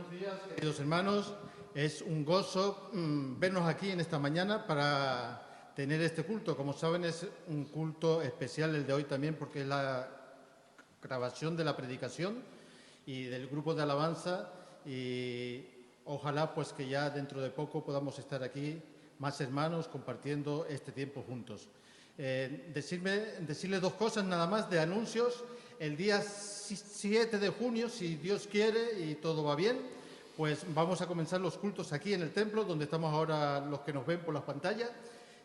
Buenos días, queridos hermanos. Es un gozo vernos aquí en esta mañana para tener este culto. Como saben, es un culto especial el de hoy también porque es la grabación de la predicación y del grupo de alabanza, y ojalá pues que ya dentro de poco podamos estar aquí más hermanos compartiendo este tiempo juntos. Decirles dos cosas nada más de anuncios. El día 7 de junio, si Dios quiere y todo va bien, pues vamos a comenzar los cultos aquí en el templo, donde estamos ahora los que nos ven por las pantallas,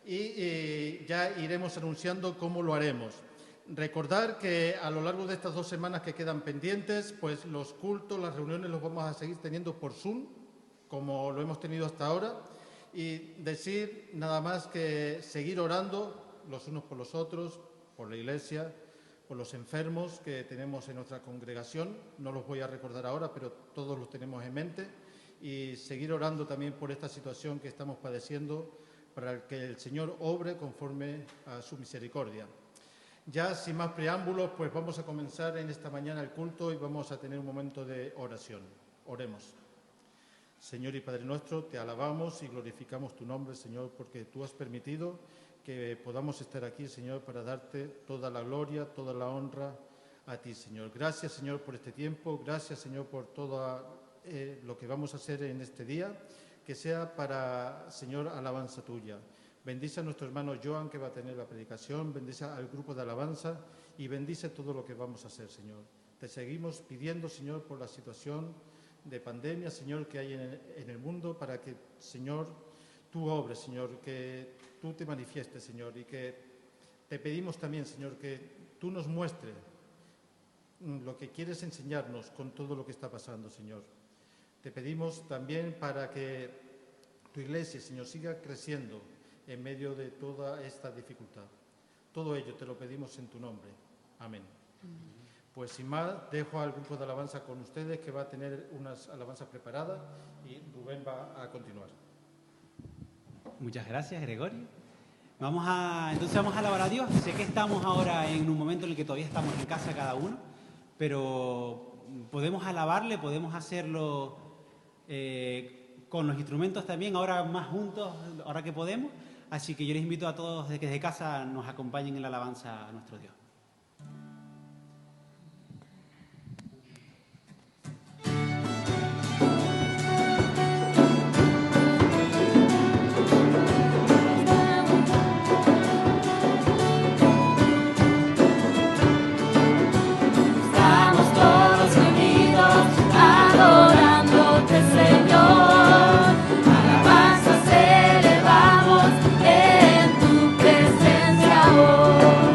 y ya iremos anunciando cómo lo haremos. Recordar que a lo largo de estas 2 semanas que quedan pendientes, pues los cultos, las reuniones los vamos a seguir teniendo por Zoom, como lo hemos tenido hasta ahora, y decir nada más que seguir orando los unos por los otros, por la Iglesia, por los enfermos que tenemos en nuestra congregación. No los voy a recordar ahora, pero todos los tenemos en mente, y seguir orando también por esta situación que estamos padeciendo, para que el Señor obre conforme a su misericordia. Ya sin más preámbulos, pues vamos a comenzar en esta mañana el culto y vamos a tener un momento de oración. Oremos. Señor y Padre nuestro, te alabamos y glorificamos tu nombre, Señor, porque tú has permitido que podamos estar aquí, Señor, para darte toda la gloria, toda la honra a ti, Señor. Gracias, Señor, por este tiempo. Gracias, Señor, por todo lo que vamos a hacer en este día, que sea para, Señor, alabanza tuya. Bendice a nuestro hermano Joan, que va a tener la predicación, bendice al grupo de alabanza y bendice todo lo que vamos a hacer, Señor. Te seguimos pidiendo, Señor, por la situación de pandemia, Señor, que hay en el mundo, para que, Señor, tú obres, Señor, que tú te manifiestes, Señor, y que te pedimos también, Señor, que tú nos muestres lo que quieres enseñarnos con todo lo que está pasando, Señor. Te pedimos también para que tu iglesia, Señor, siga creciendo en medio de toda esta dificultad. Todo ello te lo pedimos en tu nombre. Amén. Pues sin más, dejo al grupo de alabanza con ustedes, que va a tener unas alabanzas preparadas, y Rubén va a continuar. Muchas gracias, Gregorio. Entonces vamos a alabar a Dios. Sé que estamos ahora en un momento en el que todavía estamos en casa cada uno, pero podemos alabarle, podemos hacerlo con los instrumentos también, ahora más juntos, ahora que podemos. Así que yo les invito a todos que desde casa nos acompañen en la alabanza a nuestro Dios. Adorándote, Señor, alabanzas elevamos en tu presencia hoy.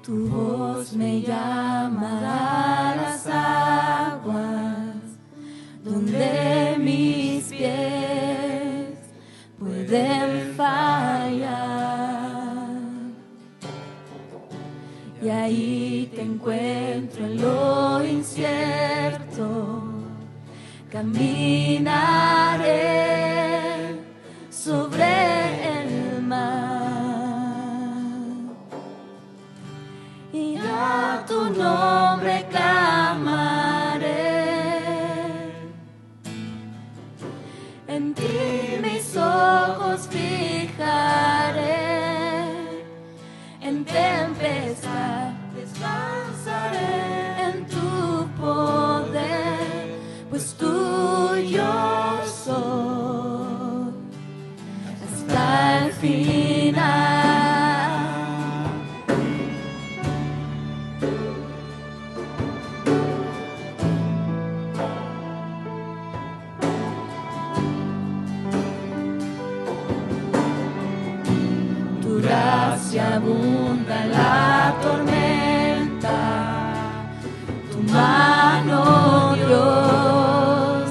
Tu voz me llama a las aguas, donde mis pies pueden fallar. Y ahí te encuentro en lo incierto, caminaré sobre el mar y a tu nombre clamaré. En ti mis ojos fijaré, en tempestad descansaré en tu poder, pues tuyo soy hasta el final. Tu gracia abunda en la tormenta, tu mano, Dios,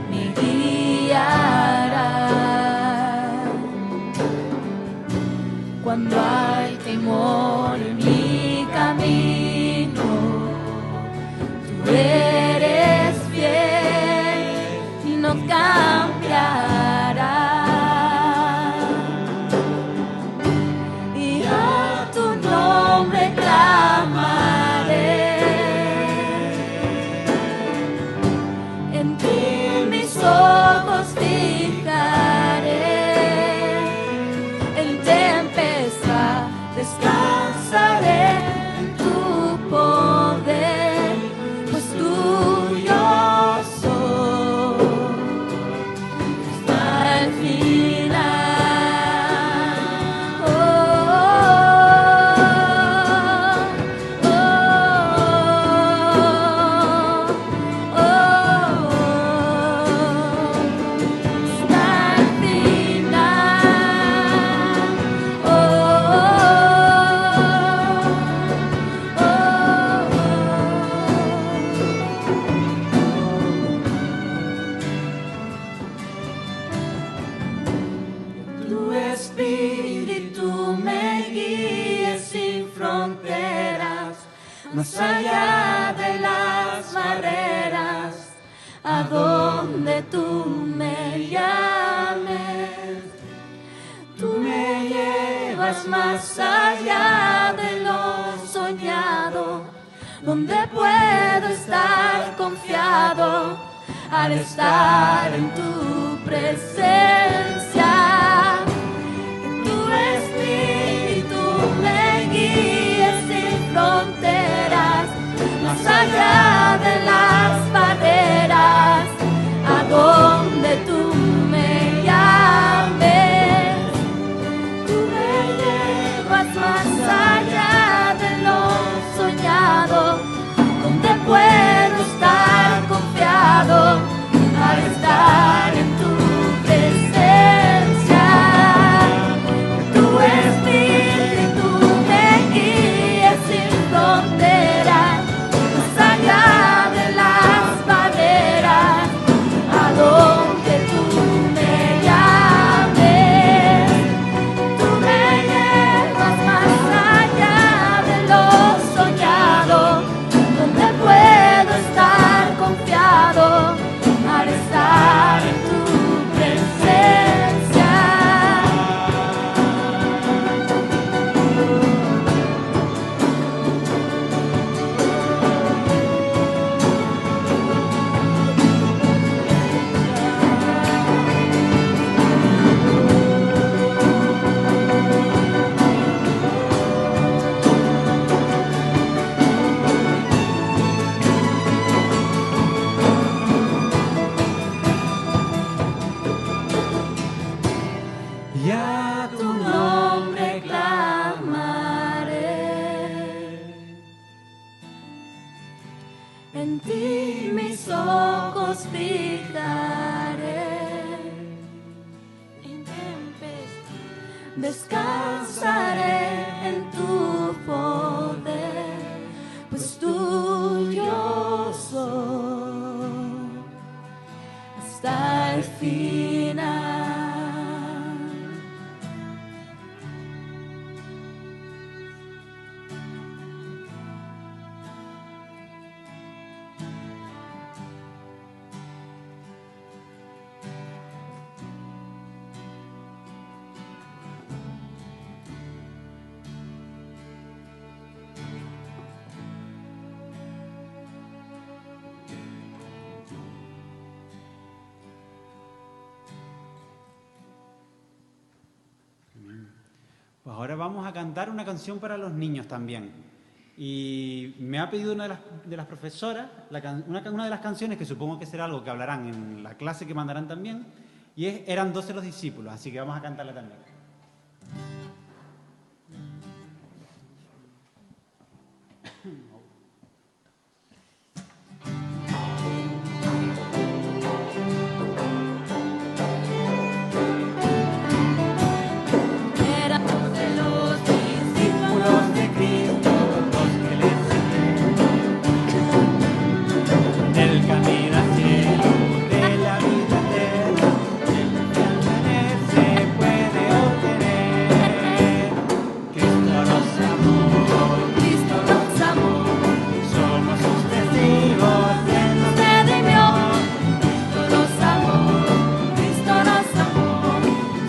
me guiará. Cuando hay temor en mi camino, tú eres fiel y no cambiarás. Y a tu nombre clamaré, en ti mis ojos fijaré, en tempestad descansaré en tu poder, pues tuyo soy hasta el final. Oh, oh, oh, oh, hasta el final. Oh, tu espíritu me guíe sin fronteras, más allá de las barreras, a donde tú me llames. Tú me llevas más allá de lo soñado, donde puedo estar confiado al estar en tu presencia. Que tu espíritu me guíe sin fronteras, más allá de las barreras, a donde tú me llames. Tú me llevas más allá de lo soñado, donde puedo estar confiado al estar en tu presencia. Que tu espíritu me guíe sin fronteras, más allá de las barreras, a donde tú me llames. Tú me llevas más allá de lo soñado, donde puedo estar confiado al estar en tu presencia. Y a Tu nombre clamaré, en ti mis ojos fijaré, en tempestad descansaré en tu poder. final. Pues ahora vamos a cantar una canción para los niños también. Y me ha pedido una de las profesoras una de las canciones, que supongo que será algo que hablarán en la clase que mandarán también, y Eran 12 los discípulos, así que vamos a cantarla también. Eran 12 los discípulos Discípulos de Cristo, los que le siguen, del camino al cielo, de la vida eterna, el que al tener se puede obtener. Cristo nos amó, Cristo nos amó, somos sus testigos de nos redimió. Cristo nos amó, Cristo nos amó,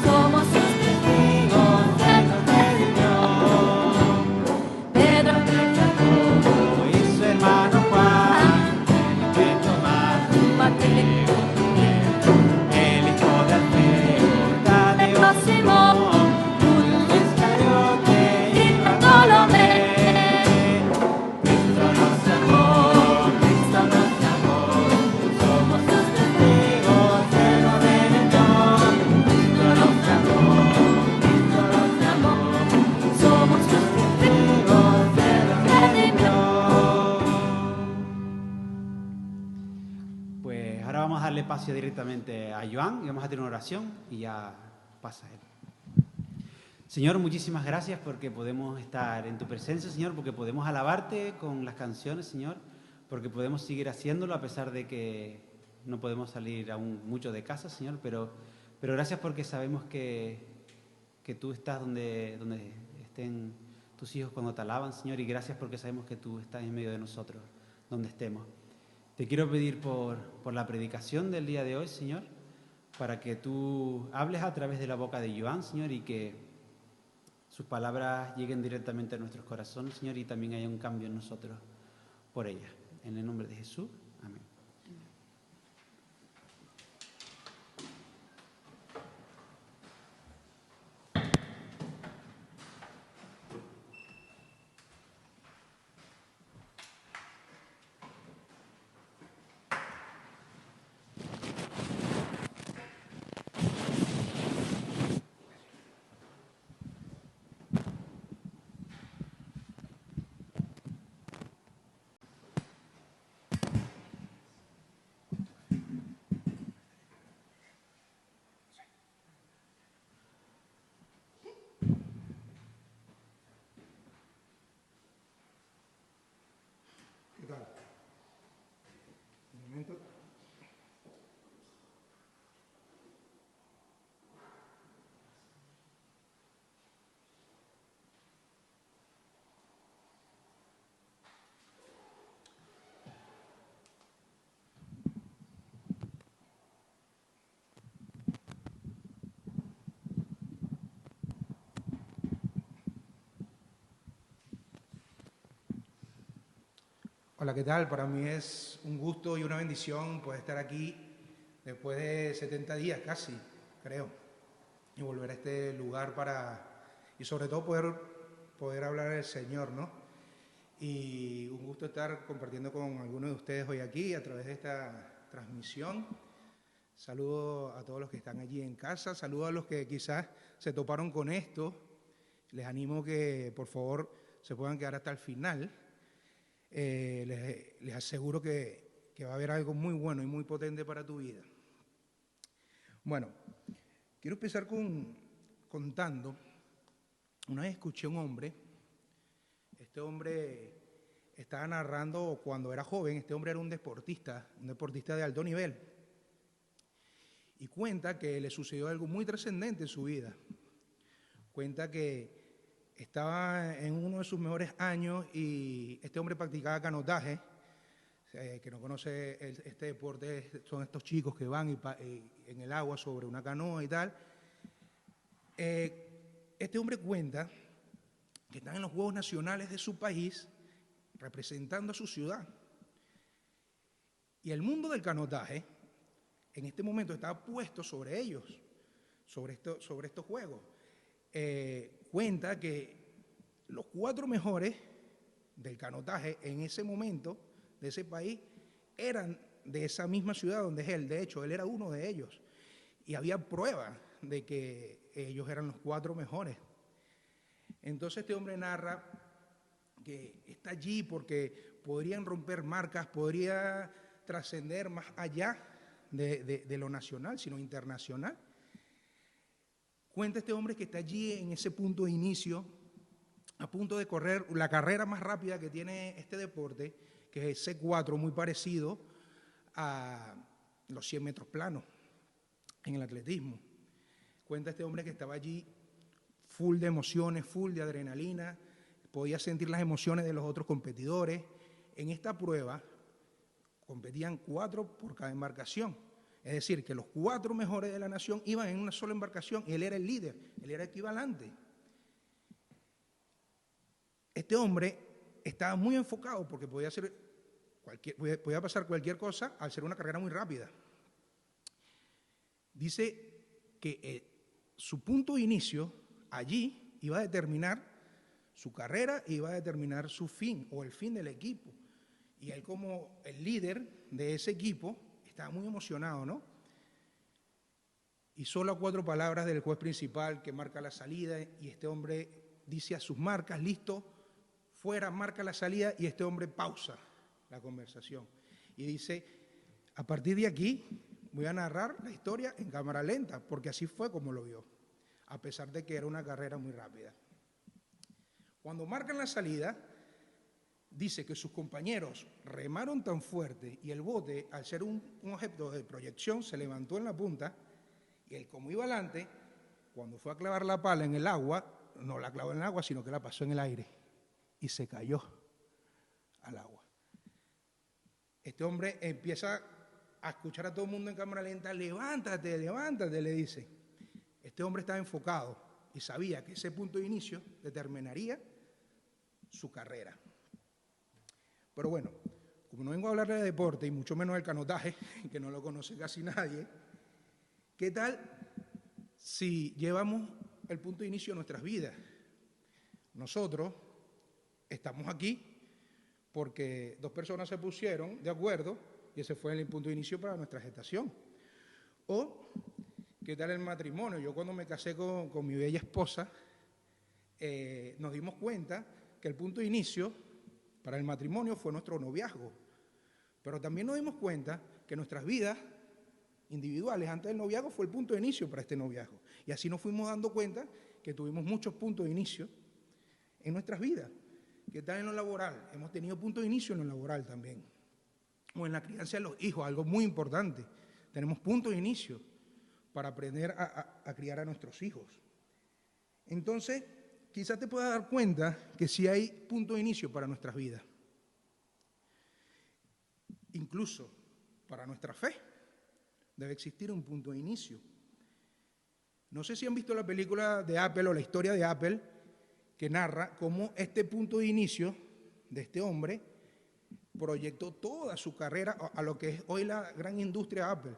somos sus testigos de nos redimió. Pedro, Como hizo hermano Juan, de Tomás, Mateo, el hijo de Alfeo, Tadeo, Simón, Judas Iscariote y Bartolomé. Cristo nos amó, Cristo nos amó, somos sus testigos, Él nos redimió. Cristo nos amó, Cristo nos amó, Somos sus testigos, Él nos redimió. Pues ahora vamos a darle paso directamente a Joan y vamos a tener una oración y ya pasa él. Señor, muchísimas gracias porque podemos estar en tu presencia, Señor, porque podemos alabarte con las canciones, Señor, porque podemos seguir haciéndolo a pesar de que no podemos salir aún mucho de casa, Señor, pero gracias porque sabemos que tú estás donde estén tus hijos cuando te alaban, Señor, y gracias porque sabemos que tú estás en medio de nosotros, donde estemos. Te quiero pedir por la predicación del día de hoy, Señor, para que tú hables a través de la boca de Joan, Señor, y que sus palabras lleguen directamente a nuestros corazones, Señor, y también haya un cambio en nosotros por ella. En el nombre de Jesús, amén. ¿Qué tal? Un momento. Hola, ¿qué tal? Para mí es un gusto y una bendición poder estar aquí después de 70 días casi, creo, y volver a este lugar y sobre todo poder hablar del Señor, ¿no? Y un gusto estar compartiendo con algunos de ustedes hoy aquí a través de esta transmisión. Saludo a todos los que están allí en casa, saludo a los que quizás se toparon con esto. Les animo que por favor se puedan quedar hasta el final. Les aseguro que va a haber algo muy bueno y muy potente para tu vida. Bueno, quiero empezar contando. Una vez escuché a un hombre. Este hombre estaba narrando cuando era joven. Este hombre era un deportista de alto nivel. y cuenta que le sucedió algo muy trascendente en su vida. Cuenta que estaba en uno de sus mejores años y este hombre practicaba canotaje. Que no conoce este deporte, son estos chicos que van en el agua sobre una canoa y tal. Este hombre cuenta que están en los Juegos Nacionales de su país representando a su ciudad. Y el mundo del canotaje en este momento estaba puesto sobre ellos, sobre estos Juegos. Cuenta que los 4 mejores del canotaje en ese momento de ese país eran de esa misma ciudad donde es él. De hecho, él era uno de ellos. Y había pruebas de que ellos eran los 4 mejores. Entonces este hombre narra que está allí porque podrían romper marcas, podría trascender más allá de lo nacional, sino internacional. Cuenta este hombre que está allí en ese punto de inicio, a punto de correr la carrera más rápida que tiene este deporte, que es C4, muy parecido a los 100 metros planos en el atletismo. Cuenta este hombre que estaba allí full de emociones, full de adrenalina, podía sentir las emociones de los otros competidores. En esta prueba competían 4 por cada embarcación, es decir, que los 4 mejores de la nación iban en una sola embarcación y él era el líder, él era el que iba adelante. Este hombre estaba muy enfocado porque podía pasar cualquier cosa al ser una carrera muy rápida. Dice que su punto de inicio allí iba a determinar su carrera e iba a determinar su fin o el fin del equipo. Y él, como el líder de ese equipo, estaba muy emocionado, ¿no? Y solo a 4 palabras del juez principal que marca la salida, y este hombre dice a sus marcas: listo, fuera, marca la salida, y este hombre pausa la conversación y dice: a partir de aquí voy a narrar la historia en cámara lenta, porque así fue como lo vio, a pesar de que era una carrera muy rápida. Cuando marcan la salida, dice que sus compañeros remaron tan fuerte y el bote, al ser un objeto de proyección, se levantó en la punta, y él, como iba adelante, cuando fue a clavar la pala en el agua, no la clavó en el agua, sino que la pasó en el aire y se cayó al agua. Este hombre empieza a escuchar a todo el mundo en cámara lenta: levántate, levántate, le dice. Este hombre estaba enfocado y sabía que ese punto de inicio determinaría su carrera. Pero bueno, como no vengo a hablar de deporte y mucho menos del canotaje, que no lo conoce casi nadie, ¿qué tal si llevamos el punto de inicio de nuestras vidas? Nosotros estamos aquí porque 2 personas se pusieron de acuerdo y ese fue el punto de inicio para nuestra gestación. O, ¿qué tal el matrimonio? Yo, cuando me casé con mi bella esposa, nos dimos cuenta que el punto de inicio para el matrimonio fue nuestro noviazgo. Pero también nos dimos cuenta que nuestras vidas individuales antes del noviazgo fue el punto de inicio para este noviazgo. Y así nos fuimos dando cuenta que tuvimos muchos puntos de inicio en nuestras vidas. ¿Qué tal en lo laboral? Hemos tenido puntos de inicio en lo laboral también. O en la crianza de los hijos, algo muy importante. Tenemos puntos de inicio para aprender a criar a nuestros hijos. Entonces, quizás te puedas dar cuenta que sí hay punto de inicio para nuestras vidas. Incluso para nuestra fe debe existir un punto de inicio. No sé si han visto la película de Apple o la historia de Apple, que narra cómo este punto de inicio de este hombre proyectó toda su carrera a lo que es hoy la gran industria Apple.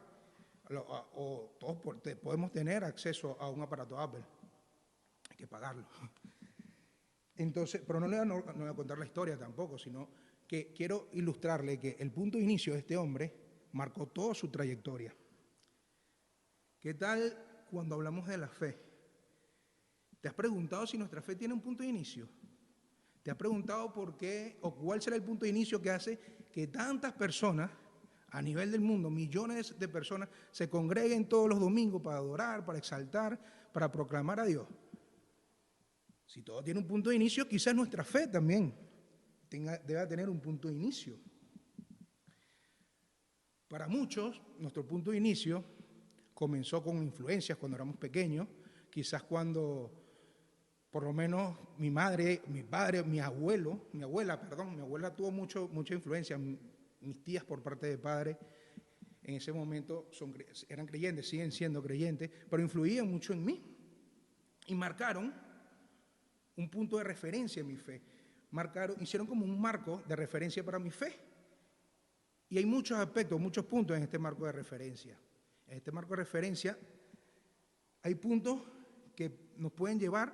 O todos podemos tener acceso a un aparato Apple. Hay que pagarlo. Entonces, pero no voy a contar la historia tampoco, sino que quiero ilustrarle que el punto de inicio de este hombre marcó toda su trayectoria. ¿Qué tal cuando hablamos de la fe? ¿Te has preguntado si nuestra fe tiene un punto de inicio? ¿Te has preguntado por qué o cuál será el punto de inicio que hace que tantas personas a nivel del mundo, millones de personas, se congreguen todos los domingos para adorar, para exaltar, para proclamar a Dios? Si todo tiene un punto de inicio, quizás nuestra fe también deba tener un punto de inicio. Para muchos, nuestro punto de inicio comenzó con influencias cuando éramos pequeños, quizás cuando, por lo menos mi madre, mi padre, mi abuela tuvo mucha influencia, mis tías por parte de padre, en ese momento eran creyentes, siguen siendo creyentes, pero influían mucho en mí y marcaron un punto de referencia en mi fe. Hicieron como un marco de referencia para mi fe. Y hay muchos aspectos, muchos puntos en este marco de referencia. En este marco de referencia hay puntos que nos pueden llevar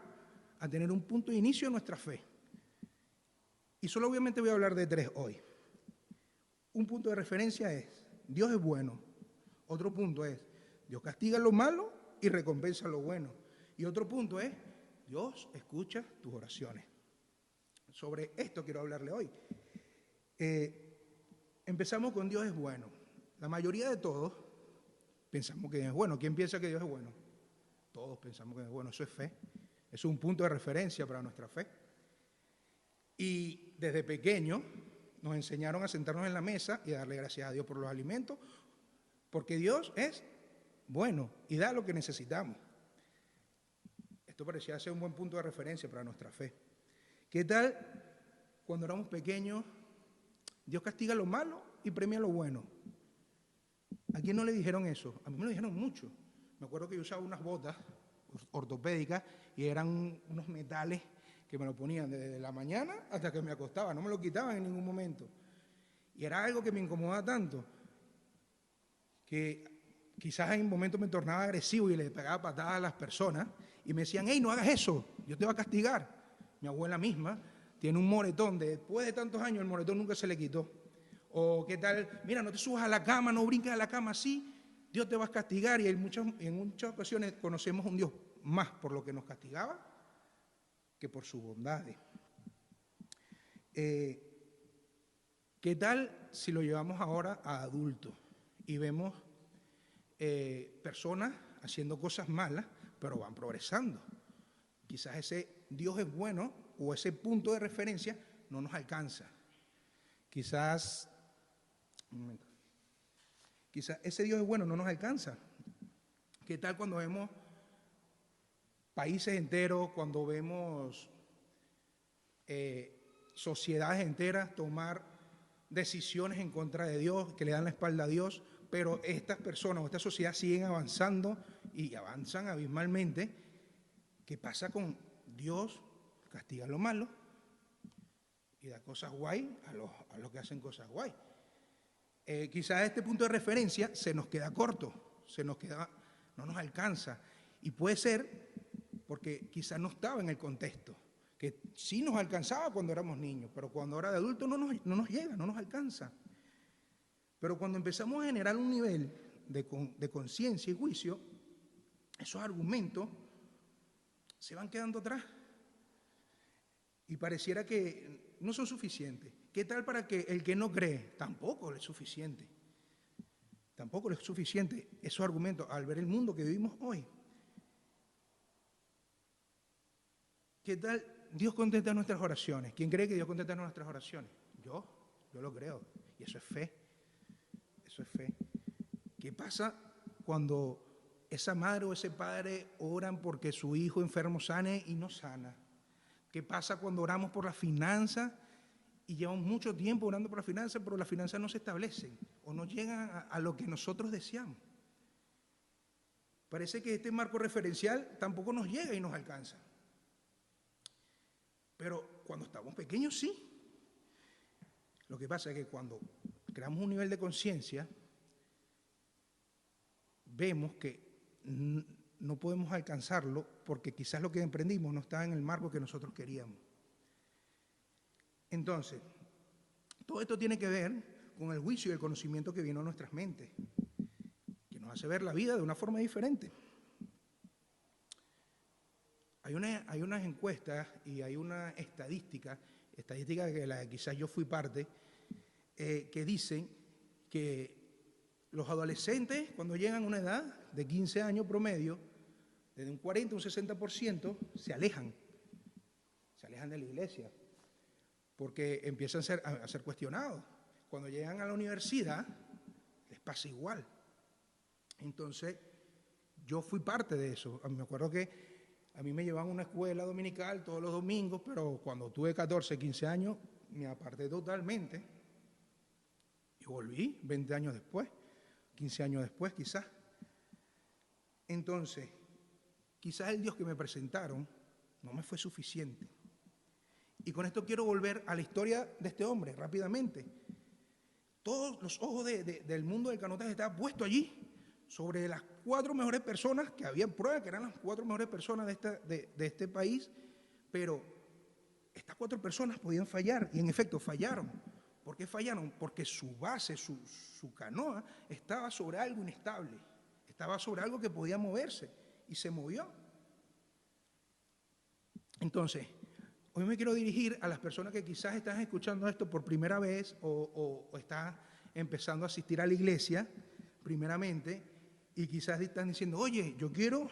a tener un punto de inicio en nuestra fe. Y solo obviamente voy a hablar de 3 hoy. Un punto de referencia es, Dios es bueno. Otro punto es, Dios castiga lo malo y recompensa lo bueno. Y otro punto es, Dios escucha tus oraciones. Sobre esto quiero hablarle hoy. Empezamos con Dios es bueno. La mayoría de todos pensamos que Dios es bueno. ¿Quién piensa que Dios es bueno? Todos pensamos que Dios es bueno. Eso es fe. Eso es un punto de referencia para nuestra fe. Y desde pequeños nos enseñaron a sentarnos en la mesa y a darle gracias a Dios por los alimentos, porque Dios es bueno y da lo que necesitamos. Esto parecía ser un buen punto de referencia para nuestra fe. ¿Qué tal cuando éramos pequeños? Dios castiga lo malo y premia lo bueno. ¿A quién no le dijeron eso? A mí me lo dijeron mucho. Me acuerdo que yo usaba unas botas ortopédicas y eran unos metales que me lo ponían desde la mañana hasta que me acostaba. No me lo quitaban en ningún momento. Y era algo que me incomodaba tanto que quizás en un momento me tornaba agresivo y le pegaba patadas a las personas y me decían, hey, no hagas eso, Dios te va a castigar. Mi abuela misma tiene un moretón, después de tantos años el moretón nunca se le quitó. O qué tal, mira, no te subas a la cama, no brinques a la cama así, Dios te va a castigar. Y en muchas ocasiones conocemos un Dios más por lo que nos castigaba que por sus bondades. ¿Qué tal si lo llevamos ahora a adultos y vemos personas haciendo cosas malas, pero van progresando? Quizás ese Dios es bueno o ese punto de referencia no nos alcanza. Quizás ese Dios es bueno, no nos alcanza. ¿Qué tal cuando vemos países enteros, cuando vemos sociedades enteras tomar decisiones en contra de Dios, que le dan la espalda a Dios, pero estas personas o esta sociedad siguen avanzando y avanzan abismalmente? ¿Qué pasa con Dios? Castiga lo malo y da cosas guay a los que hacen cosas guay. Quizás este punto de referencia se nos queda corto, no nos alcanza. Y puede ser porque quizás no estaba en el contexto, que sí nos alcanzaba cuando éramos niños, pero cuando era de adultos no nos llega, no nos alcanza. Pero cuando empezamos a generar un nivel de conciencia y juicio, esos argumentos se van quedando atrás y pareciera que no son suficientes. ¿Qué tal para que el que no cree? Tampoco le es suficiente. Tampoco le es suficiente esos argumentos al ver el mundo que vivimos hoy. ¿Qué tal Dios contesta nuestras oraciones? ¿Quién cree que Dios contesta nuestras oraciones? Yo lo creo. Y eso es fe. Eso es fe. ¿Qué pasa cuando esa madre o ese padre oran porque su hijo enfermo sane y no sana? ¿Qué pasa cuando oramos por las finanzas y llevamos mucho tiempo orando por las finanzas, pero las finanzas no se establecen o no llegan a lo que nosotros deseamos? Parece que este marco referencial tampoco nos llega y nos alcanza. Pero cuando estamos pequeños sí. Lo que pasa es que cuando creamos un nivel de conciencia, vemos que no podemos alcanzarlo porque quizás lo que emprendimos no estaba en el marco que nosotros queríamos. Entonces, todo esto tiene que ver con el juicio y el conocimiento que vino a nuestras mentes, que nos hace ver la vida de una forma diferente. Hay unas encuestas y hay una estadística de la que quizás yo fui parte, que dicen que los adolescentes, cuando llegan a una edad de 15 años promedio, desde un 40 a un 60%, se alejan de la iglesia, porque empiezan a ser cuestionados. Cuando llegan a la universidad, les pasa igual. Entonces, yo fui parte de eso. Me acuerdo que a mí me llevaban a una escuela dominical todos los domingos, pero cuando tuve 14, 15 años, me aparté totalmente y volví 20 años después, 15 años después quizás. Entonces, quizás el Dios que me presentaron no me fue suficiente. Y con esto quiero volver a la historia de este hombre rápidamente. Todos los ojos del mundo del canotaje estaban puestos allí, sobre las 4 mejores personas, que había pruebas que eran las 4 mejores personas de este país, pero estas 4 personas podían fallar, y en efecto fallaron. ¿Por qué fallaron? Porque su base, su canoa, estaba sobre algo inestable, estaba sobre algo que podía moverse, y se movió. Entonces, hoy me quiero dirigir a las personas que quizás están escuchando esto por primera vez o están empezando a asistir a la iglesia, primeramente, y quizás están diciendo, oye, yo quiero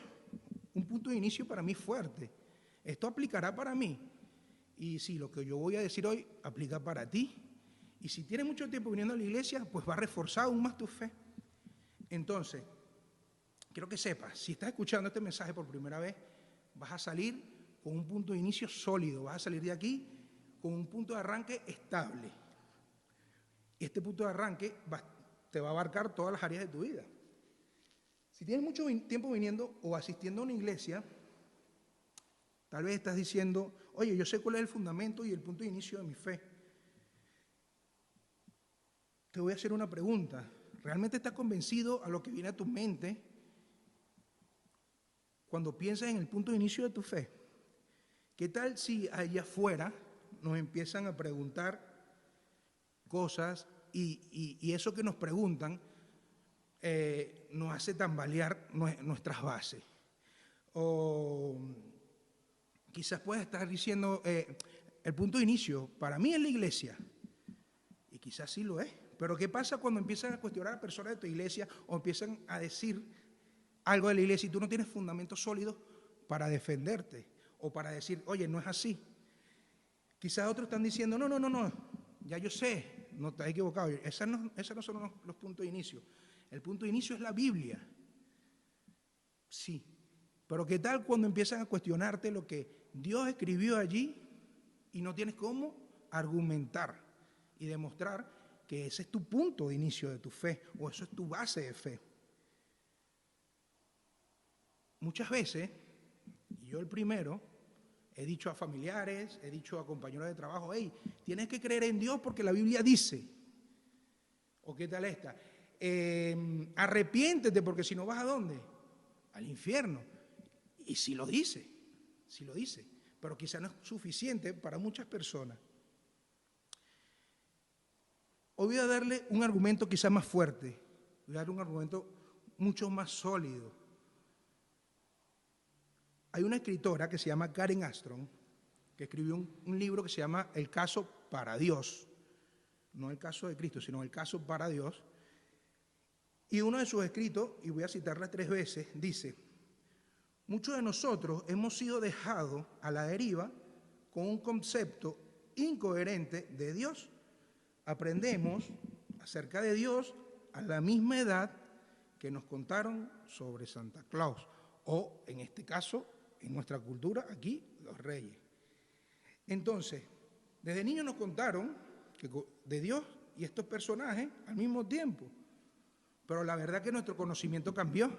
un punto de inicio para mí fuerte. ¿Esto aplicará para mí? Y sí, lo que yo voy a decir hoy aplica para ti. Y si tienes mucho tiempo viniendo a la iglesia, pues va a reforzar aún más tu fe. Entonces, quiero que sepas, si estás escuchando este mensaje por primera vez, vas a salir con un punto de inicio sólido, vas a salir de aquí con un punto de arranque estable. Y este punto de arranque te va a abarcar todas las áreas de tu vida. Si tienes mucho tiempo viniendo o asistiendo a una iglesia, tal vez estás diciendo, oye, yo sé cuál es el fundamento y el punto de inicio de mi fe. Te voy a hacer una pregunta. ¿Realmente estás convencido a lo que viene a tu mente cuando piensas en el punto de inicio de tu fe? ¿Qué tal si allá afuera nos empiezan a preguntar cosas y eso que nos preguntan nos hace tambalear nuestras bases? O quizás puedas estar diciendo, el punto de inicio para mí es la iglesia, y quizás sí lo es, pero ¿qué pasa cuando empiezan a cuestionar a personas de tu iglesia o empiezan a decir algo de la iglesia y tú no tienes fundamentos sólidos para defenderte o para decir, oye, no es así? Quizás otros están diciendo, no, ya yo sé, no estás equivocado, esos no son los puntos de inicio. El punto de inicio es la Biblia. Sí, pero ¿qué tal cuando empiezan a cuestionarte lo que Dios escribió allí y no tienes cómo argumentar y demostrar que ese es tu punto de inicio de tu fe o eso es tu base de fe? Muchas veces, y yo el primero, he dicho a familiares, he dicho a compañeros de trabajo, hey, tienes que creer en Dios porque la Biblia dice. ¿O qué tal esta? Arrepiéntete porque si no vas ¿a dónde? Al infierno. Y sí lo dice, pero quizá no es suficiente para muchas personas. Hoy voy a darle un argumento quizá más fuerte, voy a darle un argumento mucho más sólido. Hay una escritora que se llama Karen Armstrong, que escribió un libro que se llama El caso para Dios, no el caso de Cristo, sino el caso para Dios. Y uno de sus escritos, y voy a citarla 3 veces, dice, muchos de nosotros hemos sido dejados a la deriva con un concepto incoherente de Dios. Aprendemos acerca de Dios a la misma edad que nos contaron sobre Santa Claus, o en este caso, en nuestra cultura, aquí, los reyes. Entonces, desde niños nos contaron de Dios y estos personajes al mismo tiempo. Pero la verdad que nuestro conocimiento cambió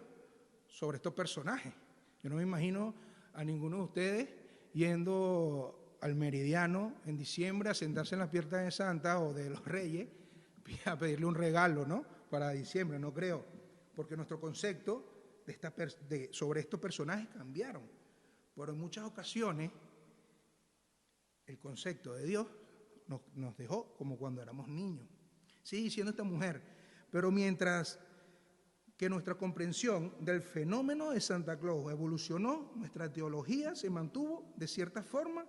sobre estos personajes. Yo no me imagino a ninguno de ustedes yendo al Meridiano en diciembre a sentarse en las piernas de Santa o de los Reyes a pedirle un regalo, ¿no? Para diciembre, no creo. Porque nuestro concepto sobre estos personajes cambiaron. Pero en muchas ocasiones el concepto de Dios nos dejó como cuando éramos niños. Sigue diciendo esta mujer, pero mientras que nuestra comprensión del fenómeno de Santa Claus evolucionó, nuestra teología se mantuvo de cierta forma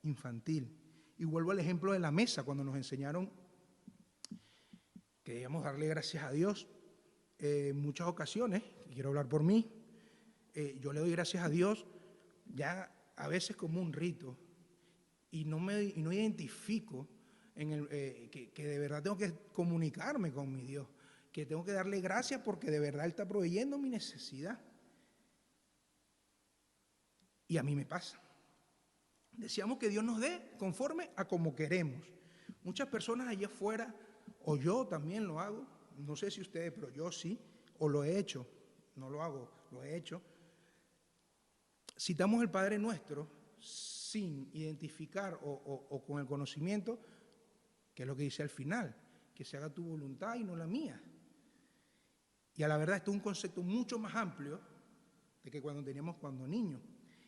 infantil. Y vuelvo al ejemplo de la mesa, cuando nos enseñaron que debíamos darle gracias a Dios. En muchas ocasiones, y quiero hablar por mí, yo le doy gracias a Dios ya a veces como un rito, y no identifico que de verdad tengo que comunicarme con mi Dios, que tengo que darle gracias porque de verdad Él está proveyendo mi necesidad. Y a mí me pasa. Deseamos que Dios nos dé conforme a como queremos. Muchas personas allá afuera, o yo también lo hago, no sé si ustedes, pero yo sí, o lo he hecho, no lo hago, lo he hecho. Citamos el Padre Nuestro sin identificar o con el conocimiento, que es lo que dice al final, que se haga tu voluntad y no la mía. Y a la verdad esto es un concepto mucho más amplio de que cuando teníamos cuando niños.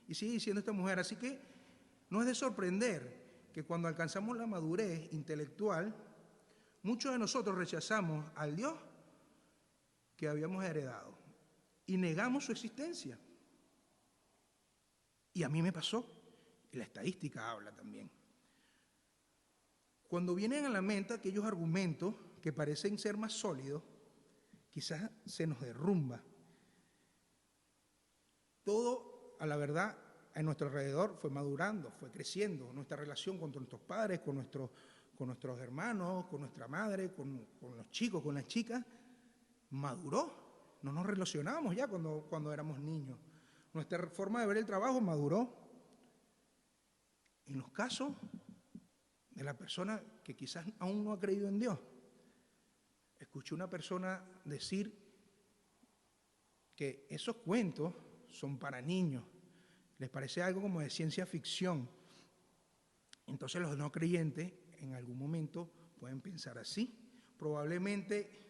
Y sigue diciendo esta mujer, así que no es de sorprender que cuando alcanzamos la madurez intelectual, muchos de nosotros rechazamos al Dios que habíamos heredado y negamos su existencia. Y a mí me pasó, y la estadística habla también. Cuando vienen a la mente aquellos argumentos que parecen ser más sólidos, quizás se nos derrumba. Todo, a la verdad, en nuestro alrededor fue madurando, fue creciendo. Nuestra relación con nuestros padres, con nuestros hermanos, con nuestra madre, con los chicos, con las chicas, maduró. No nos relacionábamos ya cuando éramos niños. Nuestra forma de ver el trabajo maduró. En los casos de la persona que quizás aún no ha creído en Dios, escuché una persona decir que esos cuentos son para niños. Les parece algo como de ciencia ficción. Entonces los no creyentes en algún momento pueden pensar así. Probablemente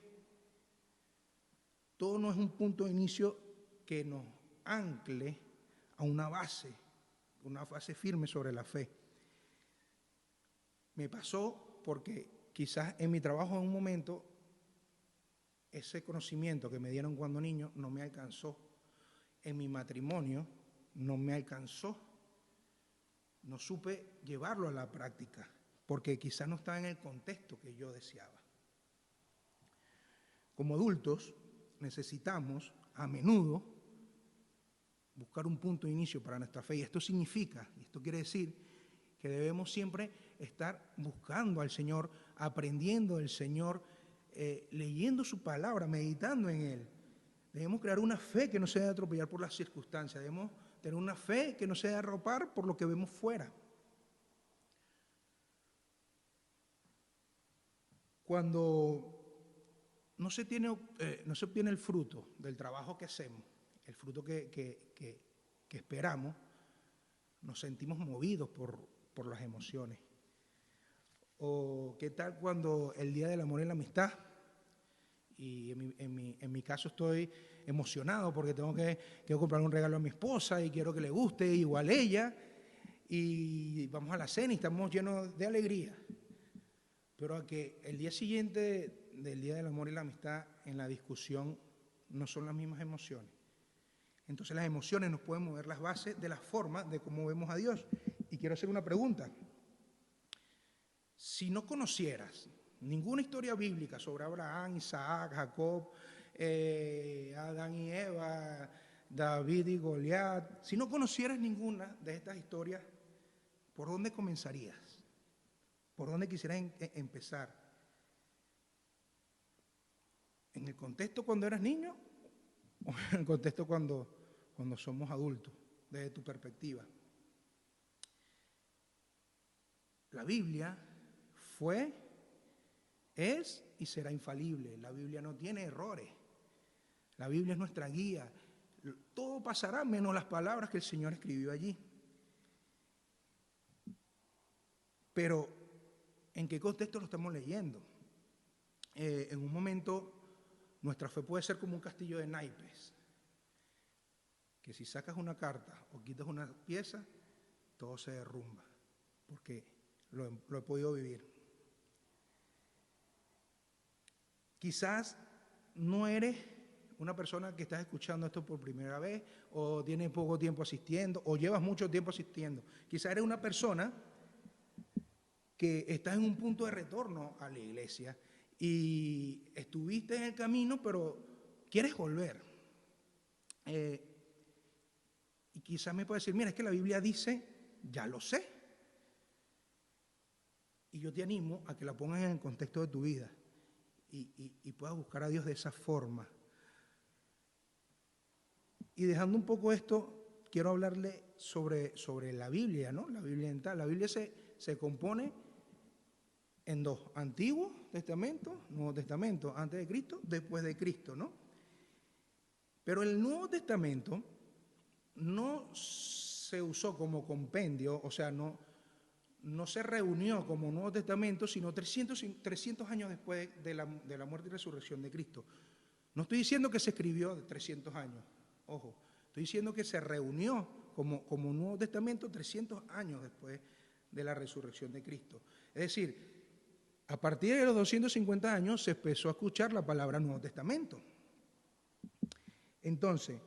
todo no es un punto de inicio que nos ancle a una base firme sobre la fe. Me pasó porque quizás en mi trabajo en un momento ese conocimiento que me dieron cuando niño no me alcanzó. En mi matrimonio no me alcanzó. No supe llevarlo a la práctica porque quizás no estaba en el contexto que yo deseaba. Como adultos necesitamos a menudo buscar un punto de inicio para nuestra fe. Y esto significa, y esto quiere decir, que debemos siempre estar buscando al Señor, aprendiendo del Señor, leyendo su palabra, meditando en Él. Debemos crear una fe que no se debe atropellar por las circunstancias. Debemos tener una fe que no se debe arropar por lo que vemos fuera. Cuando no se obtiene el fruto del trabajo que hacemos, el fruto que esperamos, nos sentimos movidos por las emociones. O qué tal cuando el Día del Amor y la Amistad, y en mi caso estoy emocionado porque quiero comprar un regalo a mi esposa y quiero que le guste igual ella, y vamos a la cena y estamos llenos de alegría. Pero a que el día siguiente del Día del Amor y la Amistad, en la discusión, no son las mismas emociones. Entonces las emociones nos pueden mover las bases de la forma de cómo vemos a Dios. Y quiero hacer una pregunta. Si no conocieras ninguna historia bíblica sobre Abraham, Isaac, Jacob, Adán y Eva, David y Goliat, si no conocieras ninguna de estas historias, ¿por dónde comenzarías? ¿Por dónde quisieras empezar? ¿En el contexto cuando eras niño o en el contexto cuando somos adultos, desde tu perspectiva? La Biblia fue, es y será infalible. La Biblia no tiene errores. La Biblia es nuestra guía. Todo pasará menos las palabras que el Señor escribió allí. Pero, ¿en qué contexto lo estamos leyendo? En un momento, nuestra fe puede ser como un castillo de naipes, que si sacas una carta o quitas una pieza, todo se derrumba, porque lo he podido vivir. Quizás no eres una persona que estás escuchando esto por primera vez, o tienes poco tiempo asistiendo, o llevas mucho tiempo asistiendo. Quizás eres una persona que estás en un punto de retorno a la iglesia y estuviste en el camino, pero quieres volver. Y quizás me puedes decir, mira, es que la Biblia dice, ya lo sé. Y yo te animo a que la pongas en el contexto de tu vida y puedas buscar a Dios de esa forma. Y dejando un poco esto, quiero hablarle sobre la Biblia, ¿no? La Biblia en tal. La Biblia se compone en dos: Antiguo Testamento, Nuevo Testamento, antes de Cristo, después de Cristo, ¿no? Pero el Nuevo Testamento no se usó como compendio, o sea, no se reunió como Nuevo Testamento, sino 300 años después de la muerte y resurrección de Cristo. No estoy diciendo que se escribió de 300 años, ojo, estoy diciendo que se reunió como Nuevo Testamento 300 años después de la resurrección de Cristo. Es decir, a partir de los 250 años se empezó a escuchar la palabra Nuevo Testamento. Entonces,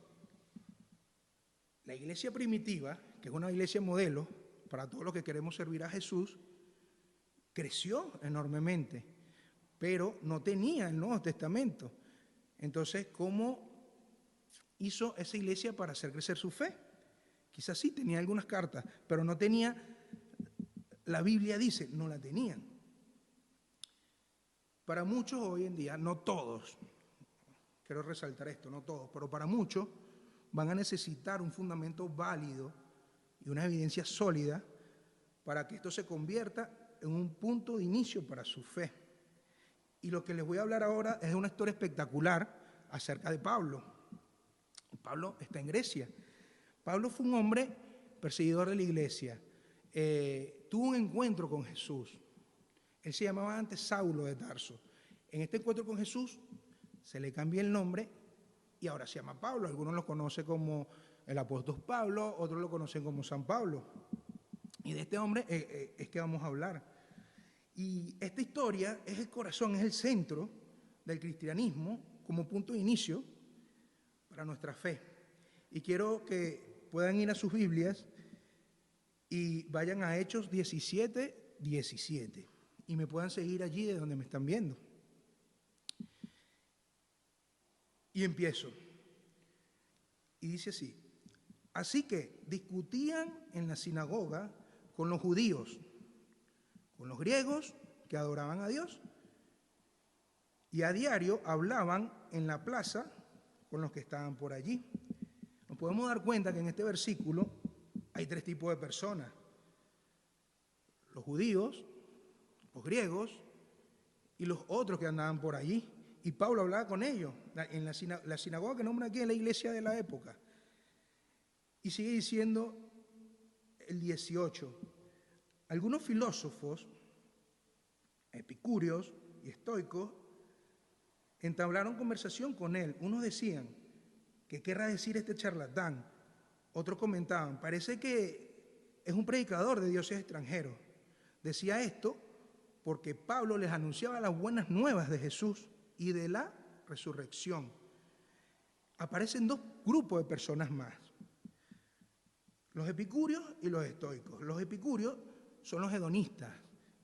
la iglesia primitiva, que es una iglesia modelo para todos los que queremos servir a Jesús, creció enormemente, pero no tenía el Nuevo Testamento. Entonces, ¿cómo hizo esa iglesia para hacer crecer su fe? Quizás sí tenía algunas cartas, pero no tenía, la Biblia dice, no la tenían. Para muchos hoy en día, no todos, quiero resaltar esto, no todos, pero para muchos van a necesitar un fundamento válido y una evidencia sólida para que esto se convierta en un punto de inicio para su fe. Y lo que les voy a hablar ahora es de una historia espectacular acerca de Pablo. Pablo está en Grecia. Pablo fue un hombre perseguidor de la iglesia. Tuvo un encuentro con Jesús. Él se llamaba antes Saulo de Tarso. En este encuentro con Jesús se le cambia el nombre y ahora se llama Pablo. Algunos lo conocen como el apóstol Pablo, otros lo conocen como San Pablo. Y de este hombre es que vamos a hablar. Y esta historia es el corazón, es el centro del cristianismo como punto de inicio para nuestra fe. Y quiero que puedan ir a sus Biblias y vayan a Hechos 17, 17. Y me puedan seguir allí de donde me están viendo. Y empiezo. Y dice así: así que discutían en la sinagoga con los judíos, con los griegos que adoraban a Dios, y a diario hablaban en la plaza con los que estaban por allí. Nos podemos dar cuenta que en este versículo hay tres tipos de personas: los judíos, los griegos y los otros que andaban por allí. Y Pablo hablaba con ellos en la sinagoga que nombra aquí, en la iglesia de la época. Y sigue diciendo el 18: algunos filósofos, epicúreos y estoicos, entablaron conversación con él. Unos decían: ¿qué querrá decir este charlatán? Otros comentaban: parece que es un predicador de dioses extranjeros. Decía esto porque Pablo les anunciaba las buenas nuevas de Jesús y de la resurrección. Aparecen dos grupos de personas más: los epicúreos y los estoicos. Los epicúreos son los hedonistas,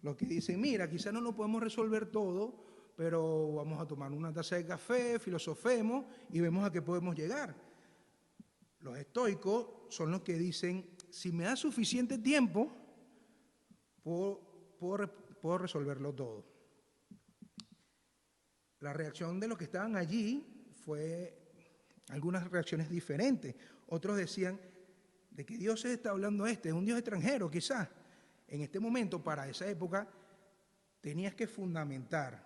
los que dicen: mira, quizás no lo podemos resolver todo, pero vamos a tomar una taza de café, filosofemos y vemos a qué podemos llegar. Los estoicos son los que dicen: si me da suficiente tiempo, puedo resolverlo todo. La reacción de los que estaban allí fue algunas reacciones diferentes. Otros decían: ¿de qué Dios se está hablando este? Es un Dios extranjero, quizás. En este momento, para esa época, tenías que fundamentar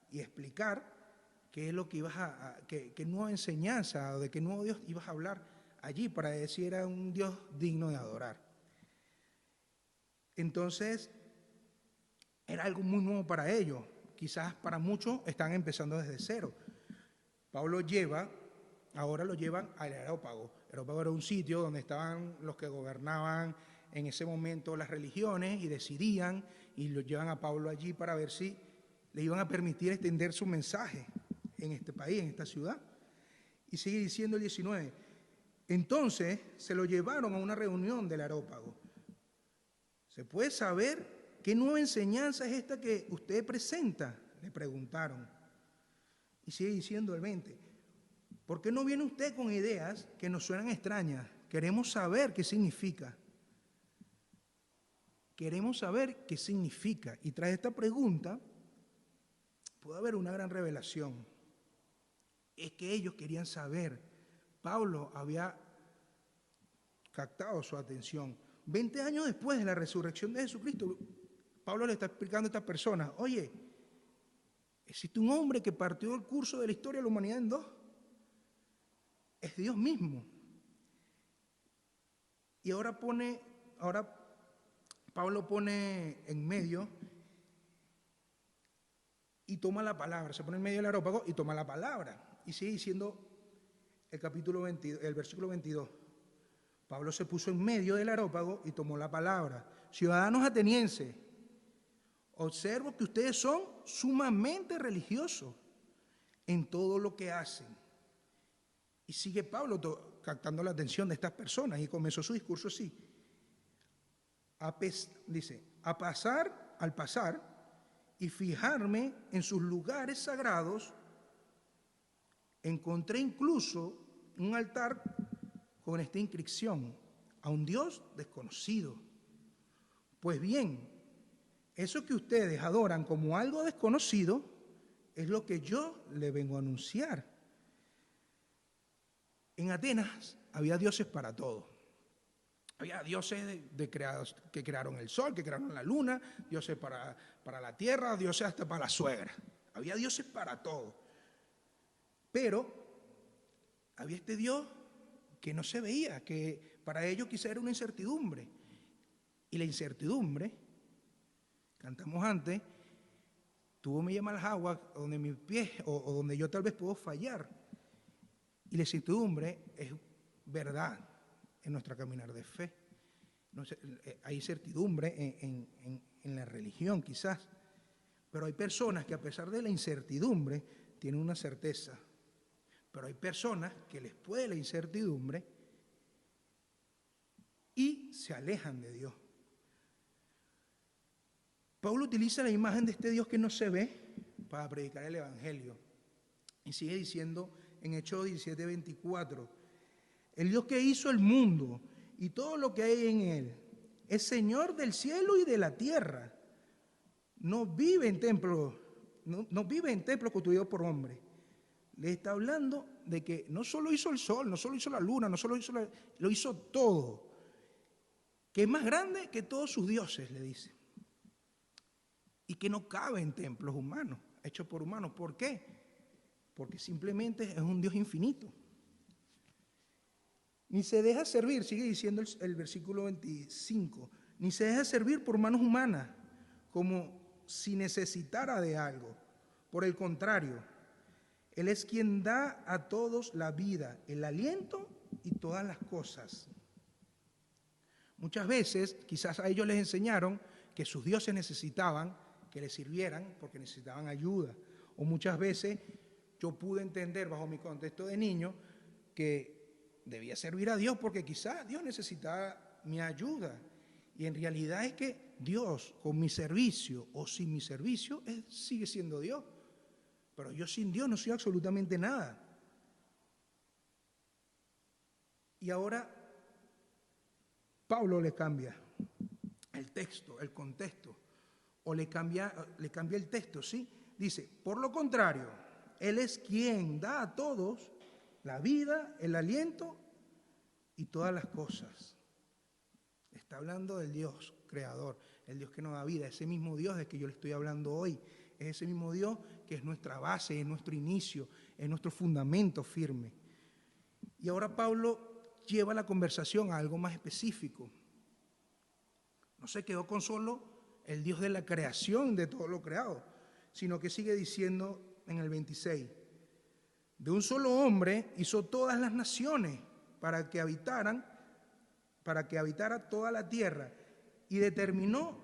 y explicar qué es lo que ibas qué nueva enseñanza o de qué nuevo Dios ibas a hablar allí para decir era un Dios digno de adorar. Entonces, era algo muy nuevo para ellos. Quizás para muchos están empezando desde cero. Pablo ahora lo llevan al Areópago. El Areópago era un sitio donde estaban los que gobernaban en ese momento las religiones y decidían, y lo llevan a Pablo allí para ver si le iban a permitir extender su mensaje en este país, en esta ciudad. Y sigue diciendo el 19: entonces se lo llevaron a una reunión del Areópago. ¿Se puede saber qué nueva enseñanza es esta que usted presenta?, le preguntaron. Y sigue diciendo el 20: ¿por qué no viene usted con ideas que nos suenan extrañas? Queremos saber qué significa. Queremos saber qué significa. Y tras esta pregunta puede haber una gran revelación. Es que ellos querían saber. Pablo había captado su atención. 20 años después de la resurrección de Jesucristo, Pablo le está explicando a estas personas, oye, existe un hombre que partió el curso de la historia de la humanidad en dos. Es Dios mismo. Y ahora Pablo pone en medio y toma la palabra, se pone en medio del areópago y toma la palabra. Y sigue diciendo el versículo 22. Pablo se puso en medio del areópago y tomó la palabra. Ciudadanos atenienses, observo que ustedes son sumamente religiosos en todo lo que hacen. Y sigue Pablo captando la atención de estas personas y comenzó su discurso así. Dice, al pasar y fijarme en sus lugares sagrados, encontré incluso un altar con esta inscripción, a un Dios desconocido. Pues bien, eso que ustedes adoran como algo desconocido es lo que yo le vengo a anunciar. En Atenas había dioses para todo. Había dioses que crearon el sol, que crearon la luna, dioses para la tierra, dioses hasta para la suegra. Había dioses para todo. Pero había este Dios que no se veía, que para ellos quizá era una incertidumbre. Y la incertidumbre, cantamos antes, tú me llamas las aguas donde mis pies o donde yo tal vez puedo fallar. Y la incertidumbre es verdad en nuestro caminar de fe. No sé, hay incertidumbre en la religión quizás, pero hay personas que a pesar de la incertidumbre tienen una certeza. Pero hay personas que les puede la incertidumbre y se alejan de Dios. Pablo utiliza la imagen de este Dios que no se ve para predicar el Evangelio. Y sigue diciendo en Hechos 17:24, el Dios que hizo el mundo y todo lo que hay en él es Señor del cielo y de la tierra. No vive en templos construidos por hombres. Le está hablando de que no solo hizo el sol, no solo hizo la luna, no solo lo hizo todo. Que es más grande que todos sus dioses, le dice. Y que no cabe en templos humanos, hechos por humanos. ¿Por qué? Porque simplemente es un Dios infinito. Ni se deja servir, sigue diciendo el versículo 25, ni se deja servir por manos humanas, como si necesitara de algo. Por el contrario, Él es quien da a todos la vida, el aliento y todas las cosas. Muchas veces, quizás a ellos les enseñaron que sus dioses necesitaban que les sirvieran porque necesitaban ayuda. O muchas veces yo pude entender bajo mi contexto de niño que debía servir a Dios porque quizás Dios necesitaba mi ayuda. Y en realidad es que Dios, con mi servicio o sin mi servicio, sigue siendo Dios. Pero yo sin Dios no soy absolutamente nada. Y ahora Pablo le cambia el texto, el contexto, o le cambia el texto, ¿sí? Dice, por lo contrario, Él es quien da a todos la vida, el aliento y todas las cosas. Está hablando del Dios creador, el Dios que nos da vida, ese mismo Dios del que yo le estoy hablando hoy. Es ese mismo Dios que es nuestra base, es nuestro inicio, es nuestro fundamento firme. Y ahora Pablo lleva la conversación a algo más específico. No se quedó con solo el Dios de la creación de todo lo creado, sino que sigue diciendo en el 26, de un solo hombre hizo todas las naciones para que habitara toda la tierra y determinó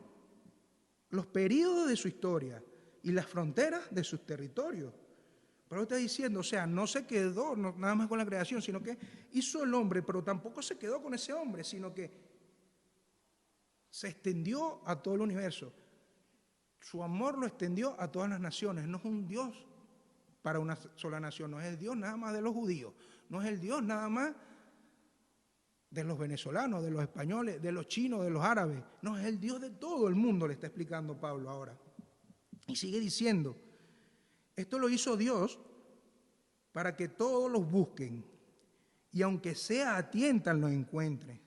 los períodos de su historia y las fronteras de sus territorios. Pero está diciendo, o sea, no se quedó nada más con la creación, sino que hizo el hombre, pero tampoco se quedó con ese hombre, sino que se extendió a todo el universo. Su amor lo extendió a todas las naciones. No es un Dios para una sola nación, no es el Dios nada más de los judíos, no es el Dios nada más de los venezolanos, de los españoles, de los chinos, de los árabes. No, es el Dios de todo el mundo, le está explicando Pablo ahora. Y sigue diciendo, esto lo hizo Dios para que todos los busquen y aunque sea a tientas lo encuentren.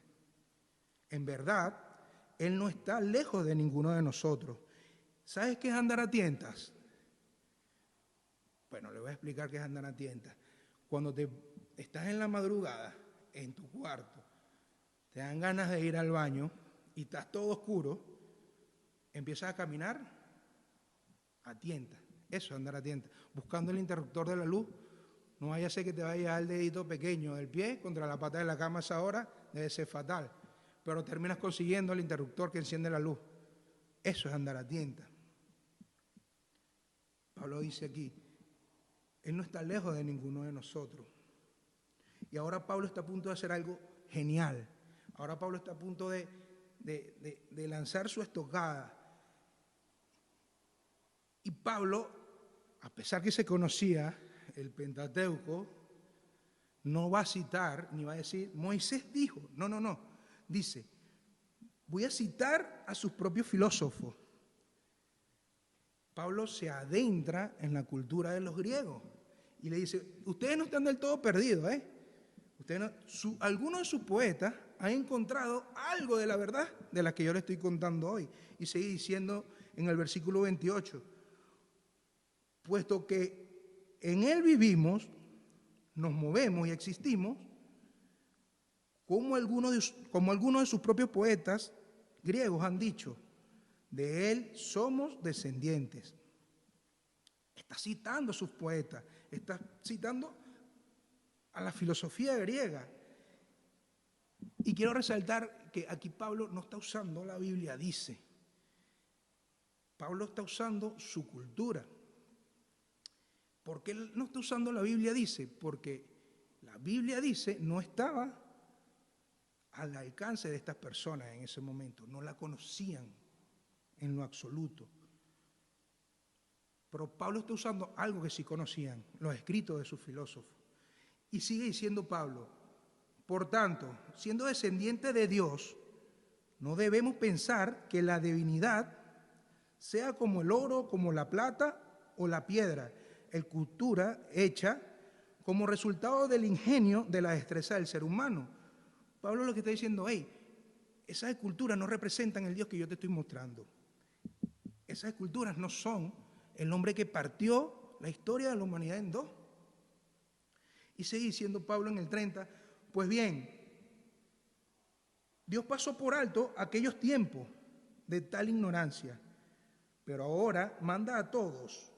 En verdad, Él no está lejos de ninguno de nosotros. ¿Sabes qué es andar a tientas? Bueno, le voy a explicar qué es andar a tientas. Cuando estás en la madrugada, en tu cuarto, te dan ganas de ir al baño y estás todo oscuro, empiezas a caminar a tientas. Eso es andar a tientas. Buscando el interruptor de la luz, no vaya a ser que te vaya el dedito pequeño del pie contra la pata de la cama a esa hora, debe ser fatal. Pero terminas consiguiendo el interruptor que enciende la luz. Eso es andar a tientas. Pablo dice aquí, Él no está lejos de ninguno de nosotros. Y ahora Pablo está a punto de hacer algo genial. Ahora Pablo está a punto de lanzar su estocada. Y Pablo, a pesar que se conocía el Pentateuco, no va a citar ni va a decir, Moisés dijo. No. Dice, voy a citar a sus propios filósofos. Pablo se adentra en la cultura de los griegos y le dice, ustedes no están del todo perdidos, ¿eh? Algunos de sus poetas han encontrado algo de la verdad de la que yo les estoy contando hoy. Y sigue diciendo en el versículo 28, puesto que en Él vivimos, nos movemos y existimos, como algunos de sus propios poetas griegos han dicho, de Él somos descendientes. Está citando a sus poetas, está citando a la filosofía griega. Y quiero resaltar que aquí Pablo no está usando la Biblia, dice. Pablo está usando su cultura. ¿Por qué él no está usando la Biblia, dice? Porque la Biblia, dice, no estaba al alcance de estas personas en ese momento. No la conocían en lo absoluto. Pero Pablo está usando algo que sí conocían, los escritos de sus filósofos. Y sigue diciendo Pablo, por tanto, siendo descendiente de Dios, no debemos pensar que la divinidad sea como el oro, como la plata o la piedra, escultura hecha como resultado del ingenio de la destreza del ser humano. Pablo lo que está diciendo, esas esculturas no representan el Dios que yo te estoy mostrando. Esas esculturas no son el hombre que partió la historia de la humanidad en dos. Y sigue diciendo Pablo en el 30, pues bien, Dios pasó por alto aquellos tiempos de tal ignorancia, pero ahora manda a todos,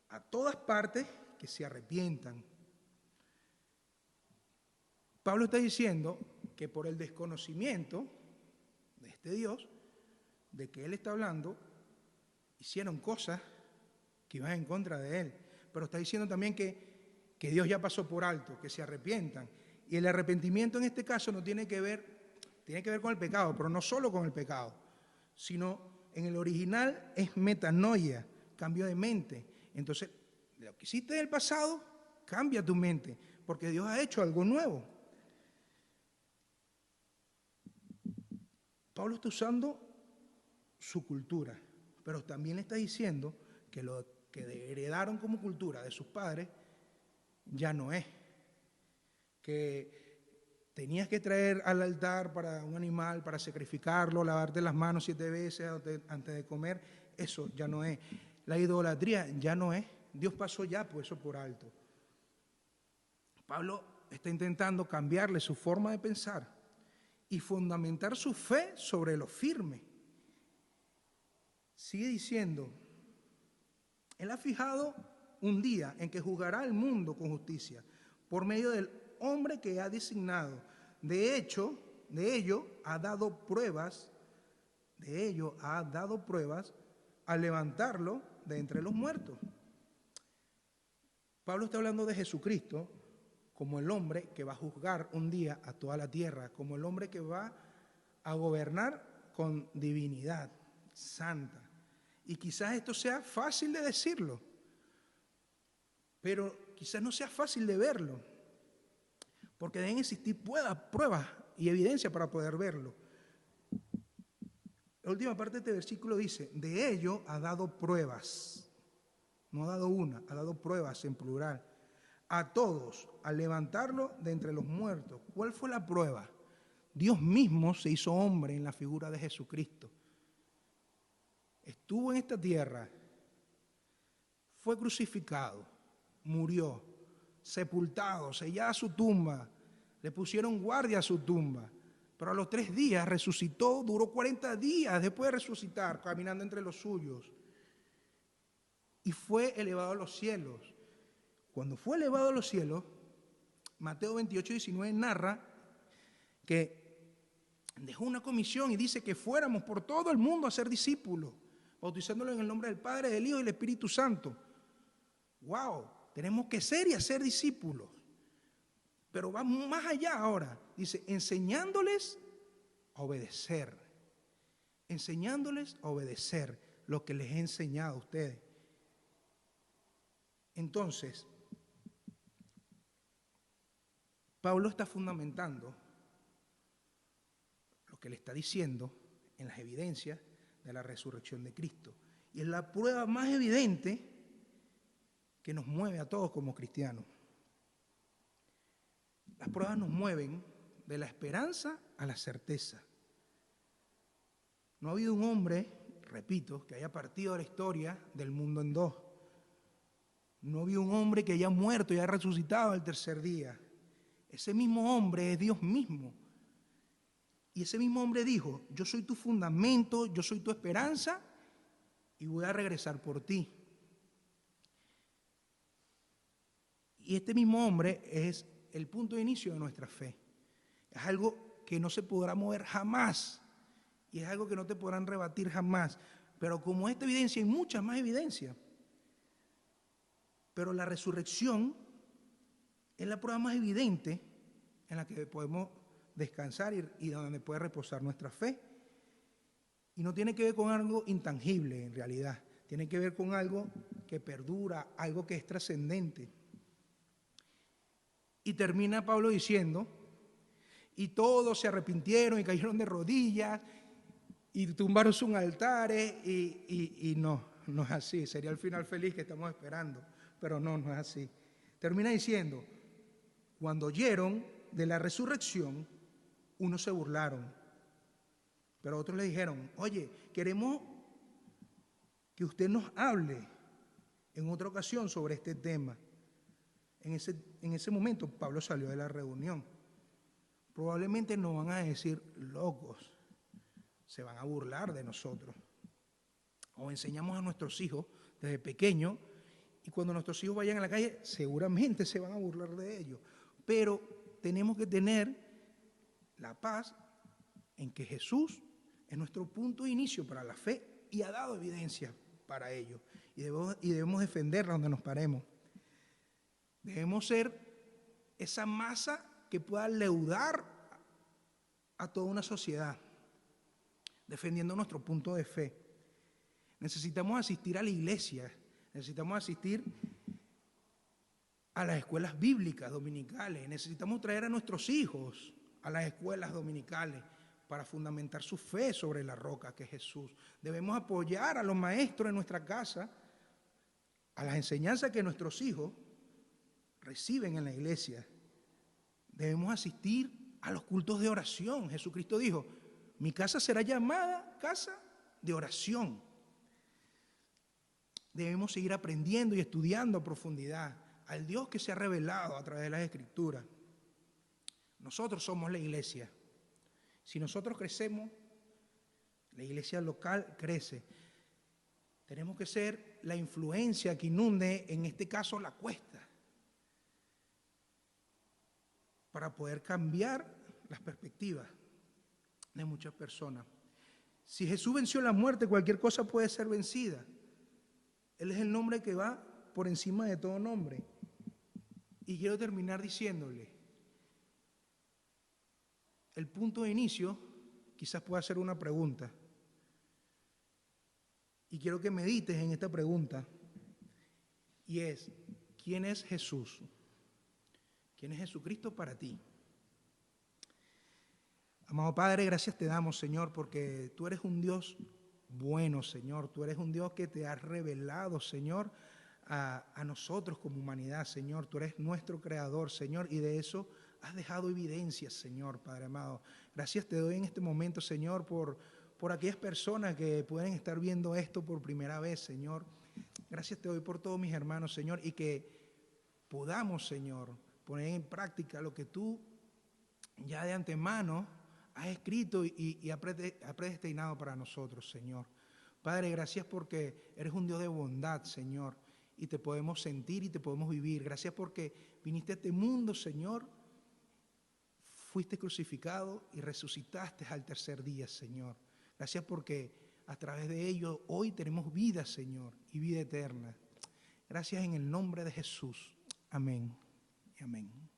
a todas partes, que se arrepientan. Pablo está diciendo que por el desconocimiento de este Dios, de que Él está hablando, hicieron cosas que iban en contra de Él. Pero está diciendo también que Dios ya pasó por alto, que se arrepientan. Y el arrepentimiento en este caso no tiene que ver con el pecado, pero no solo con el pecado, sino en el original es metanoia, cambio de mente. Entonces, lo que hiciste del pasado, cambia tu mente, porque Dios ha hecho algo nuevo. Pablo está usando su cultura, pero también está diciendo que lo que heredaron como cultura de sus padres ya no es. Que tenías que traer al altar para un animal, para sacrificarlo, lavarte las manos 7 veces antes de comer, eso ya no es. La idolatría ya no es. Dios pasó ya por eso por alto. Pablo está intentando cambiarle su forma de pensar y fundamentar su fe sobre lo firme. Sigue diciendo, Él ha fijado un día en que juzgará al mundo con justicia por medio del hombre que ha designado. De ello ha dado pruebas al levantarlo de entre los muertos. Pablo está hablando de Jesucristo como el hombre que va a juzgar un día a toda la tierra, como el hombre que va a gobernar con divinidad santa. Y quizás esto sea fácil de decirlo, pero quizás no sea fácil de verlo, porque deben existir pruebas y evidencia para poder verlo. La última parte de este versículo dice, de ello ha dado pruebas, no ha dado una, ha dado pruebas en plural, a todos, al levantarlo de entre los muertos. ¿Cuál fue la prueba? Dios mismo se hizo hombre en la figura de Jesucristo. Estuvo en esta tierra, fue crucificado, murió, sepultado, sellada su tumba, le pusieron guardia a su tumba, pero a los 3 días resucitó, duró 40 días después de resucitar, caminando entre los suyos, y fue elevado a los cielos. Cuando fue elevado a los cielos, Mateo 28:19 narra que dejó una comisión y dice que fuéramos por todo el mundo a ser discípulos, bautizándolos en el nombre del Padre, del Hijo y del Espíritu Santo. ¡Wow! Tenemos que ser y hacer discípulos. Pero va más allá ahora. Dice, enseñándoles a obedecer. Enseñándoles a obedecer lo que les he enseñado a ustedes. Entonces, Pablo está fundamentando lo que le está diciendo en las evidencias de la resurrección de Cristo. Y es la prueba más evidente que nos mueve a todos como cristianos. Las pruebas nos mueven de la esperanza a la certeza. No ha habido un hombre, repito, que haya partido de la historia del mundo en dos. No ha habido un hombre que haya muerto y haya resucitado al tercer día. Ese mismo hombre es Dios mismo. Y ese mismo hombre dijo, yo soy tu fundamento, yo soy tu esperanza y voy a regresar por ti. Y este mismo hombre es el punto de inicio de nuestra fe. Es algo que no se podrá mover jamás y es algo que no te podrán rebatir jamás. Pero como esta evidencia hay muchas más evidencias. Pero la resurrección es la prueba más evidente en la que podemos descansar y donde puede reposar nuestra fe. Y no tiene que ver con algo intangible en realidad. Tiene que ver con algo que perdura, algo que es trascendente. Y termina Pablo diciendo, y todos se arrepintieron y cayeron de rodillas y tumbaron sus altares y no es así. Sería el final feliz que estamos esperando, pero no es así. Termina diciendo, cuando oyeron de la resurrección, unos se burlaron, pero otros le dijeron, oye, queremos que usted nos hable en otra ocasión sobre este tema. En ese momento Pablo salió de la reunión. Probablemente nos van a decir locos, se van a burlar de nosotros. O enseñamos a nuestros hijos desde pequeños y cuando nuestros hijos vayan a la calle seguramente se van a burlar de ellos. Pero tenemos que tener la paz en que Jesús es nuestro punto de inicio para la fe y ha dado evidencia para ello. Y debemos defenderla donde nos paremos. Debemos ser esa masa que pueda leudar a toda una sociedad, defendiendo nuestro punto de fe. Necesitamos asistir a la iglesia, necesitamos asistir a las escuelas bíblicas dominicales, necesitamos traer a nuestros hijos a las escuelas dominicales para fundamentar su fe sobre la roca que es Jesús. Debemos apoyar a los maestros en nuestra casa, a las enseñanzas que nuestros hijos reciben en la iglesia. Debemos asistir a los cultos de oración. Jesucristo dijo, mi casa será llamada casa de oración. Debemos seguir aprendiendo y estudiando a profundidad al Dios que se ha revelado a través de las Escrituras. Nosotros somos la iglesia. Si nosotros crecemos, la iglesia local crece. Tenemos que ser la influencia que inunde, en este caso, la cuesta, para poder cambiar las perspectivas de muchas personas. Si Jesús venció la muerte, cualquier cosa puede ser vencida. Él es el nombre que va por encima de todo nombre. Y quiero terminar diciéndole, el punto de inicio quizás pueda ser una pregunta. Y quiero que medites en esta pregunta. Y es, ¿quién es Jesús? ¿Quién es Jesucristo para ti? Amado Padre, gracias te damos, Señor, porque tú eres un Dios bueno, Señor. Tú eres un Dios que te has revelado, Señor, a nosotros como humanidad, Señor. Tú eres nuestro creador, Señor, y de eso has dejado evidencias, Señor, Padre amado. Gracias te doy en este momento, Señor, por aquellas personas que pueden estar viendo esto por primera vez, Señor. Gracias te doy por todos mis hermanos, Señor, y que podamos, Señor, poner en práctica lo que tú ya de antemano has escrito y has predestinado para nosotros, Señor. Padre, gracias porque eres un Dios de bondad, Señor, y te podemos sentir y te podemos vivir. Gracias porque viniste a este mundo, Señor, fuiste crucificado y resucitaste al tercer día, Señor. Gracias porque a través de ello hoy tenemos vida, Señor, y vida eterna. Gracias en el nombre de Jesús. Amén y amén.